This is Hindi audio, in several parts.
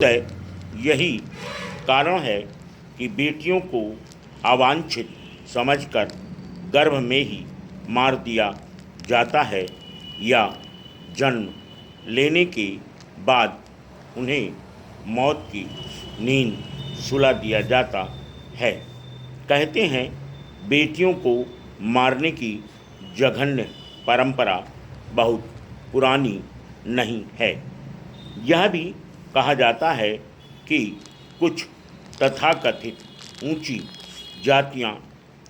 तय यही कारण है कि बेटियों को अवांछित समझकर गर्भ में ही मार दिया जाता है या जन्म लेने के बाद उन्हें मौत की नींद सुला दिया जाता है। कहते हैं बेटियों को मारने की जघन्य परंपरा बहुत पुरानी नहीं है। यह भी कहा जाता है कि कुछ तथाकथित ऊंची जातियां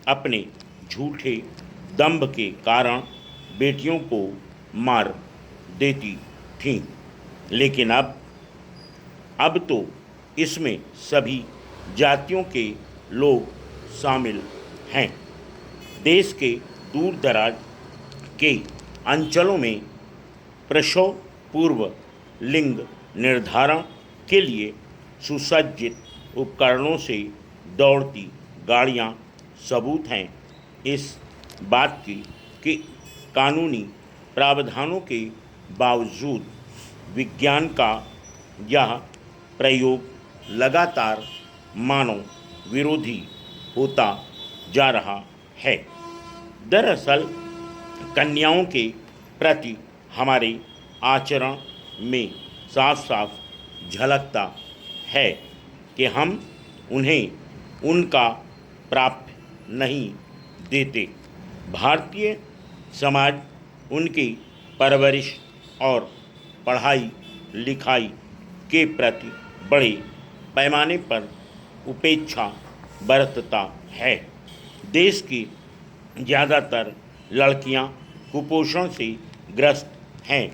अपने झूठे दंभ के कारण बेटियों को मार देती थीं, लेकिन अब तो इसमें सभी जातियों के लोग शामिल हैं। देश के दूर दराज के अंचलों में प्रसव पूर्व लिंग निर्धारण के लिए सुसज्जित उपकरणों से दौड़ती गाड़ियां सबूत हैं इस बात की कि कानूनी प्रावधानों के बावजूद विज्ञान का यह प्रयोग लगातार मानव विरोधी होता जा रहा है। दरअसल कन्याओं के प्रति हमारे आचरण में साफ साफ झलकता है कि हम उन्हें उनका प्राप्य नहीं देते। भारतीय समाज उनकी परवरिश और पढ़ाई लिखाई के प्रति बड़े पैमाने पर उपेक्षा बरतता है। देश की ज़्यादातर लड़कियां कुपोषण से ग्रस्त हैं।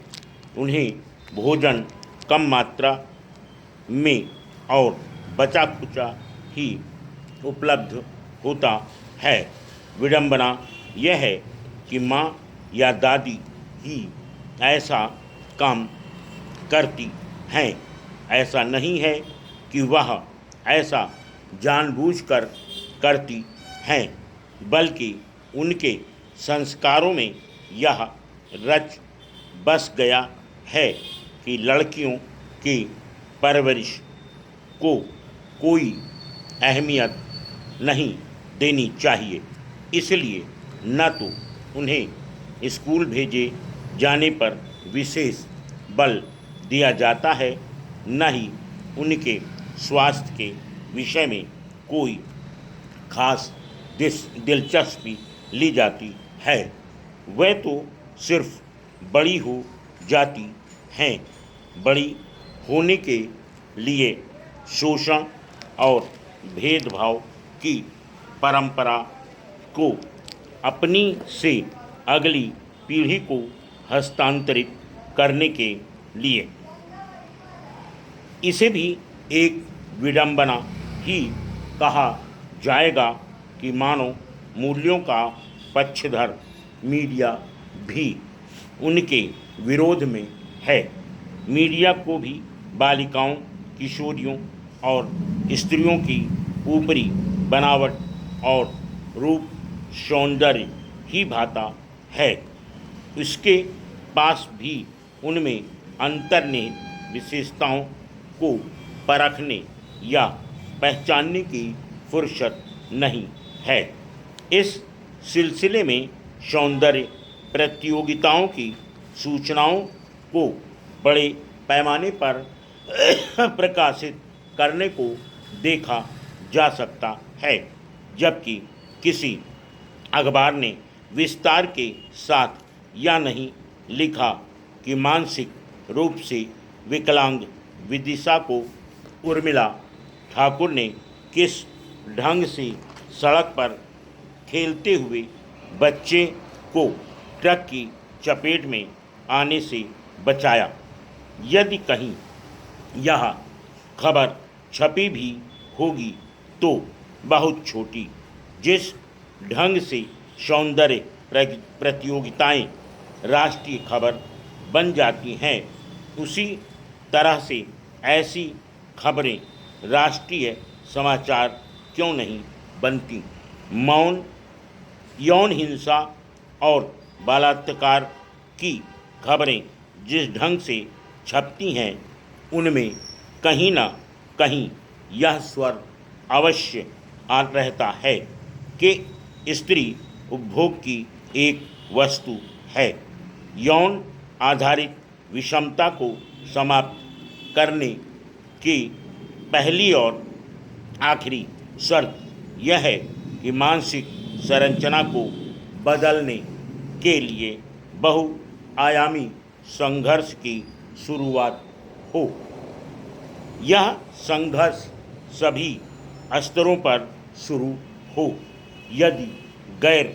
उन्हें भोजन कम मात्रा में और बचा खुचा ही उपलब्ध होता है। विडंबना यह है कि माँ या दादी ही ऐसा काम करती हैं। ऐसा नहीं है कि वह ऐसा जानबूझकर करती हैं, बल्कि उनके संस्कारों में यह रच बस गया है कि लड़कियों की परवरिश को कोई अहमियत नहीं देनी चाहिए। इसलिए न तो उन्हें स्कूल भेजे जाने पर विशेष बल दिया जाता है, न ही उनके स्वास्थ्य के विषय में कोई खास दिलचस्पी ली जाती है। वह तो सिर्फ बड़ी हो जाती हैं। बड़ी होने के लिए शोषण और भेदभाव की परंपरा को अपनी से अगली पीढ़ी को हस्तांतरित करने के लिए इसे भी एक विडंबना ही कहा जाएगा कि मानव मूल्यों का पक्षधर मीडिया भी उनके विरोध में है। मीडिया को भी बालिकाओं, किशोरियों और स्त्रियों की ऊपरी बनावट और रूप सौंदर्य ही भाता है। उसके पास भी उनमें अंतर्निहित विशेषताओं को परखने या पहचानने की फुर्सत नहीं है। इस सिलसिले में सौंदर्य प्रतियोगिताओं की सूचनाओं को बड़े पैमाने पर प्रकाशित करने को देखा जा सकता है, जबकि किसी अखबार ने विस्तार के साथ या नहीं लिखा कि मानसिक रूप से विकलांग विदिशा को उर्मिला ठाकुर ने किस ढंग से सड़क पर खेलते हुए बच्चे को ट्रक की चपेट में आने से बचाया। यदि कहीं यह खबर छपी भी होगी तो बहुत छोटी। जिस ढंग से सौंदर्य प्रतियोगिताएं राष्ट्रीय खबर बन जाती हैं, उसी तरह से ऐसी खबरें राष्ट्रीय समाचार क्यों नहीं बनती। यौन हिंसा और बलात्कार की खबरें जिस ढंग से छपती हैं, उनमें कहीं न कहीं यह स्वर अवश्य आ रहता है कि स्त्री उपभोग की एक वस्तु है। यौन आधारित विषमता को समाप्त करने की पहली और आखिरी शर्त यह है कि मानसिक संरचना को बदलने के लिए बहुआयामी संघर्ष की शुरुआत हो। यह संघर्ष सभी स्तरों पर शुरू हो। यदि गैर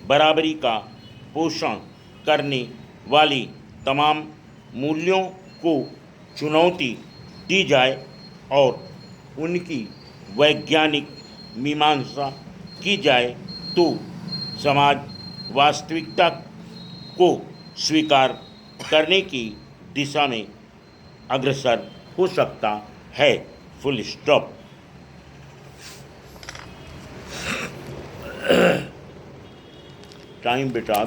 बराबरी का पोषण करने वाली तमाम मूल्यों को चुनौती दी जाए और उनकी वैज्ञानिक मीमांसा की जाए तो समाज वास्तविकता को स्वीकार करने की दिशा में अग्रसर हो सकता है। Full stop. टाइम बेटा